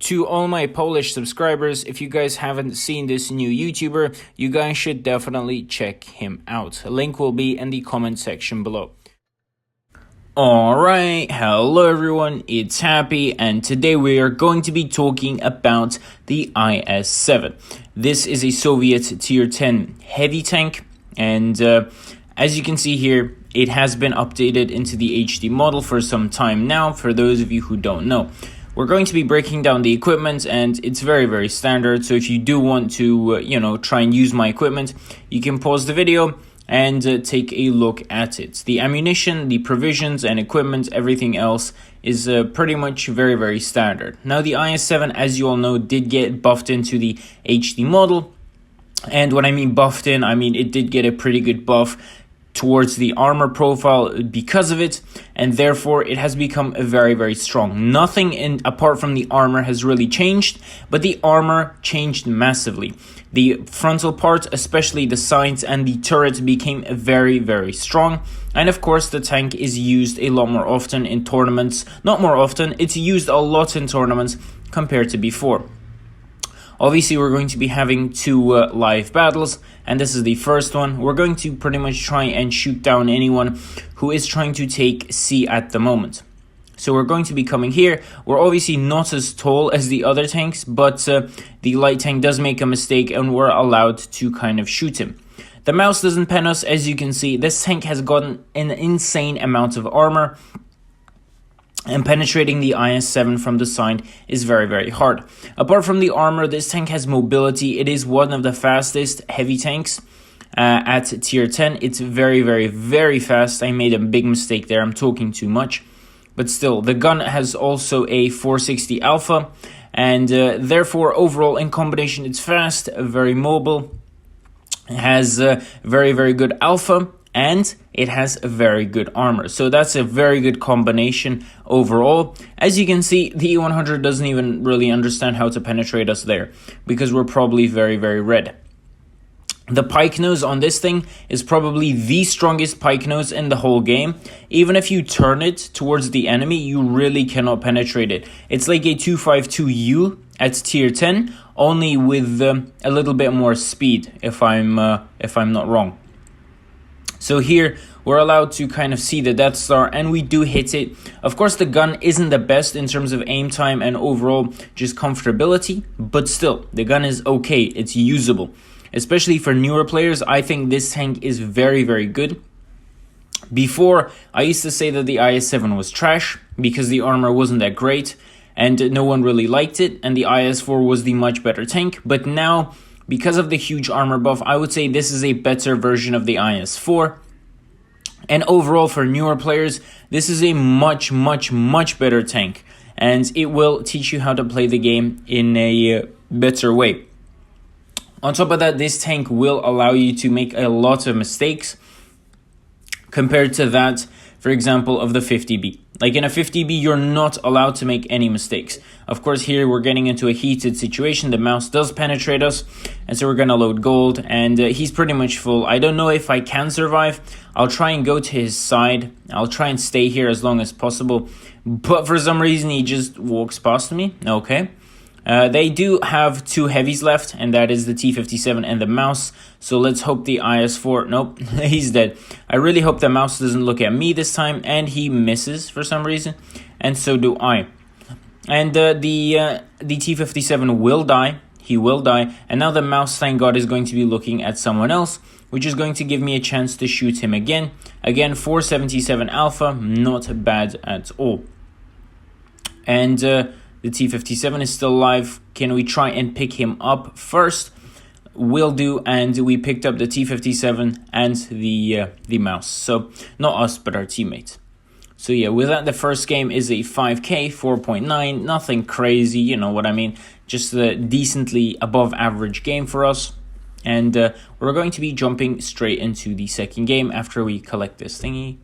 To all my Polish subscribers, if you guys haven't seen this new YouTuber, you guys should definitely check him out. A link will be in the comment section below. Alright, hello everyone, it's Happy, and today we are going to be talking about the IS-7. This is a Soviet Tier 10 heavy tank, and as you can see here, it has been updated into the HD model for some time now, for those of you who don't know. We're going to be breaking down the equipment, and it's very standard, so if you do want to, try and use my equipment, you can pause the video and take a look at it. The ammunition, the provisions and equipment, everything else is pretty much very standard. Now the IS-7, as you all know, did get buffed into the HD model, and when I mean buffed in, I mean it did get a pretty good buff towards the armor profile because of it, and therefore it has become very strong. Nothing apart from the armor has really changed, but the armor changed massively. The frontal part, especially the sides and the turret, became very strong, and of course the tank is used a lot more often in tournaments. Not more often, it's used a lot in tournaments compared to before. Obviously, we're going to be having two live battles, and this is the first one. We're going to pretty much try and shoot down anyone who is trying to take C at the moment. So we're going to be coming here. We're obviously not as tall as the other tanks, but the light tank does make a mistake, and we're allowed to kind of shoot him. The mouse doesn't pen us, as you can see. This tank has gotten an insane amount of armor, and penetrating the IS-7 from the side is very hard. Apart from the armor, this tank has mobility. It is one of the fastest heavy tanks at tier 10. It's very fast. I made a big mistake there. I'm talking too much. But still, the gun has also a 460 alpha, and therefore overall in combination it's fast, very mobile, has very good alpha, and it has a very good armor. So that's a very good combination overall. As you can see, the E100 doesn't even really understand how to penetrate us there, because we're probably very red. The pike nose on this thing is probably the strongest pike nose in the whole game. Even if you turn it towards the enemy, you really cannot penetrate it. It's like a 252U at tier 10, only with a little bit more speed, if I'm not wrong. So here, we're allowed to kind of see the Death Star, and we do hit it. Of course, the gun isn't the best in terms of aim time and overall just comfortability, but still, the gun is okay, it's usable. Especially for newer players, I think this tank is very good. Before, I used to say that the IS-7 was trash, because the armor wasn't that great, and no one really liked it, and the IS-4 was the much better tank, but now, because of the huge armor buff, I would say this is a better version of the IS-4. And overall, for newer players, this is a much better tank. And it will teach you how to play the game in a better way. On top of that, this tank will allow you to make a lot of mistakes compared to that, for example, of the 50B. Like in a 50B, you're not allowed to make any mistakes. Of course, here we're getting into a heated situation. The mouse does penetrate us, and so we're going to load gold, and he's pretty much full. I don't know if I can survive. I'll try and go to his side. I'll try and stay here as long as possible, but for some reason, he just walks past me. Okay. They do have two heavies left, and that is the T-57 and the mouse. So let's hope the IS-4... Nope, he's dead. I really hope the mouse doesn't look at me this time, and he misses for some reason, and so do I. And the T-57 will die. He will die, and now the mouse, thank God, is going to be looking at someone else, which is going to give me a chance to shoot him again. Again, 477 alpha, not bad at all. And the T-57 is still alive. Can we try and pick him up first? Will do, and we picked up the T-57 and the mouse. So, not us, but our teammate. So yeah, with that, the first game is a 5k, 4.9, nothing crazy, you know what I mean. Just a decently above average game for us. And we're going to be jumping straight into the second game after we collect this thingy.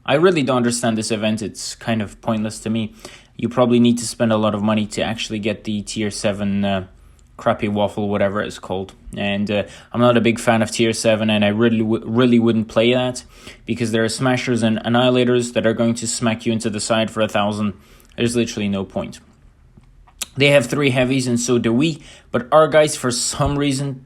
I really don't understand this event. It's kind of pointless to me. You probably need to spend a lot of money to actually get the tier 7 crappy waffle, whatever it's called. And I'm not a big fan of tier 7, and I really wouldn't play that, because there are smashers and annihilators that are going to smack you into the side for 1,000. There's literally no point. They have 3 heavies and so do we, but our guys for some reason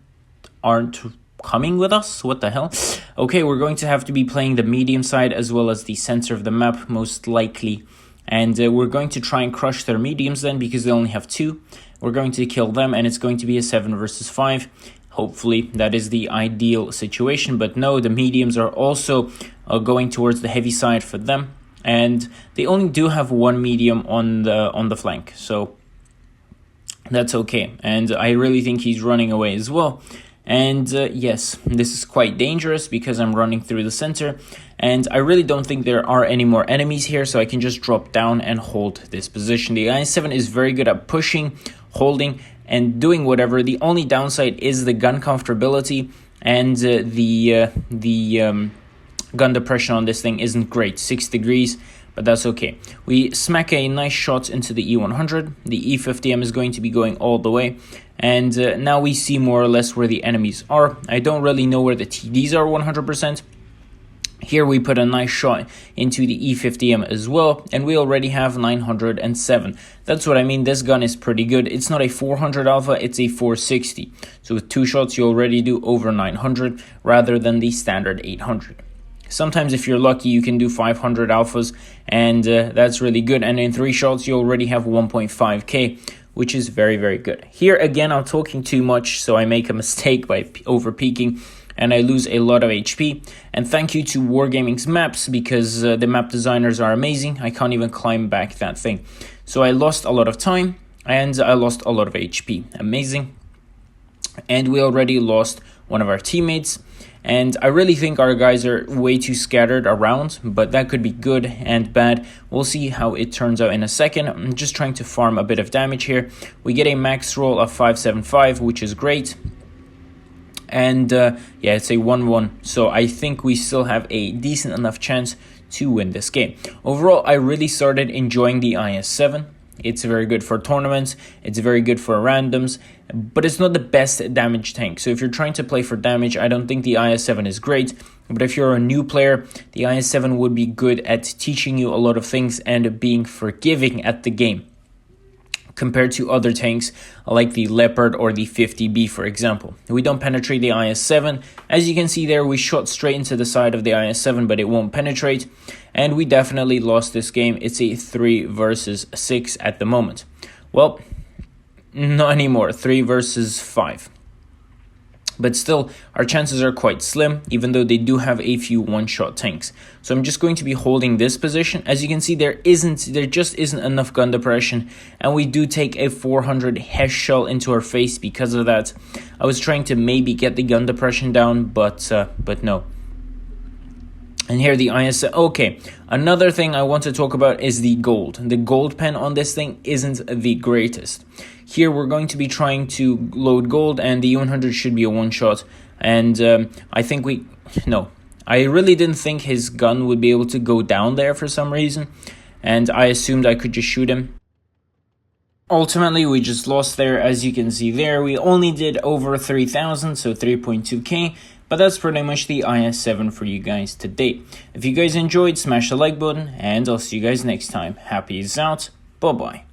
aren't coming with us. What the hell? Okay, we're going to have to be playing the medium side as well as the center of the map, most likely. And we're going to try and crush their mediums then, because they only have 2. We're going to kill them, and it's going to be a 7 versus 5. Hopefully, that is the ideal situation. But no, the mediums are also going towards the heavy side for them. And they only do have 1 medium on the flank. So that's okay. And I really think he's running away as well. And yes, this is quite dangerous because I'm running through the center. And I really don't think there are any more enemies here, so I can just drop down and hold this position. The IS-7 is very good at pushing, holding, and doing whatever. The only downside is the gun comfortability, and the gun depression on this thing isn't great, 6 degrees. But that's okay. We smack a nice shot into the E100. The E50M is going to be going all the way. And now we see more or less where the enemies are. I don't really know where the TDs are 100%. Here we put a nice shot into the E50M as well. And we already have 907. That's what I mean. This gun is pretty good. It's not a 400 alpha, it's a 460. So with 2 shots, you already do over 900 rather than the standard 800. Sometimes if you're lucky, you can do 500 alphas, and that's really good. And in 3 shots, you already have 1.5k, which is very, very good. Here, again, I'm talking too much, so I make a mistake by over-peaking, and I lose a lot of HP. And thank you to Wargaming's maps, because the map designers are amazing. I can't even climb back that thing. So I lost a lot of time, and I lost a lot of HP. Amazing. And we already lost one of our teammates. And I really think our guys are way too scattered around, but that could be good and bad. We'll see how it turns out in a second. I'm just trying to farm a bit of damage here. We get a max roll of 575, which is great. And yeah, it's a 1-1. So I think we still have a decent enough chance to win this game. Overall, I really started enjoying the IS-7. It's very good for tournaments, it's very good for randoms, but it's not the best damage tank. So if you're trying to play for damage, I don't think the IS-7 is great. But if you're a new player, the IS-7 would be good at teaching you a lot of things and being forgiving at the game, compared to other tanks like the Leopard or the 50B, for example. We don't penetrate the IS-7. As you can see there, we shot straight into the side of the IS-7, but it won't penetrate. And we definitely lost this game. It's a 3 versus 6 at the moment. Well, not anymore. 3 versus 5. But still, our chances are quite slim, even though they do have a few one-shot tanks. So I'm just going to be holding this position. As you can see, there just isn't enough gun depression, and we do take a 400 HESH shell into our face because of that. I was trying to maybe get the gun depression down, but no. And here the IS. Okay, another thing I want to talk about is the gold. The gold pen on this thing isn't the greatest. Here we're going to be trying to load gold, and the 100 should be a one-shot. And I think I really didn't think his gun would be able to go down there for some reason. And I assumed I could just shoot him. Ultimately, we just lost there. As you can see there, we only did over 3,000, so 3.2k. But that's pretty much the IS-7 for you guys today. If you guys enjoyed, smash the like button, and I'll see you guys next time. Happy is out. Bye-bye.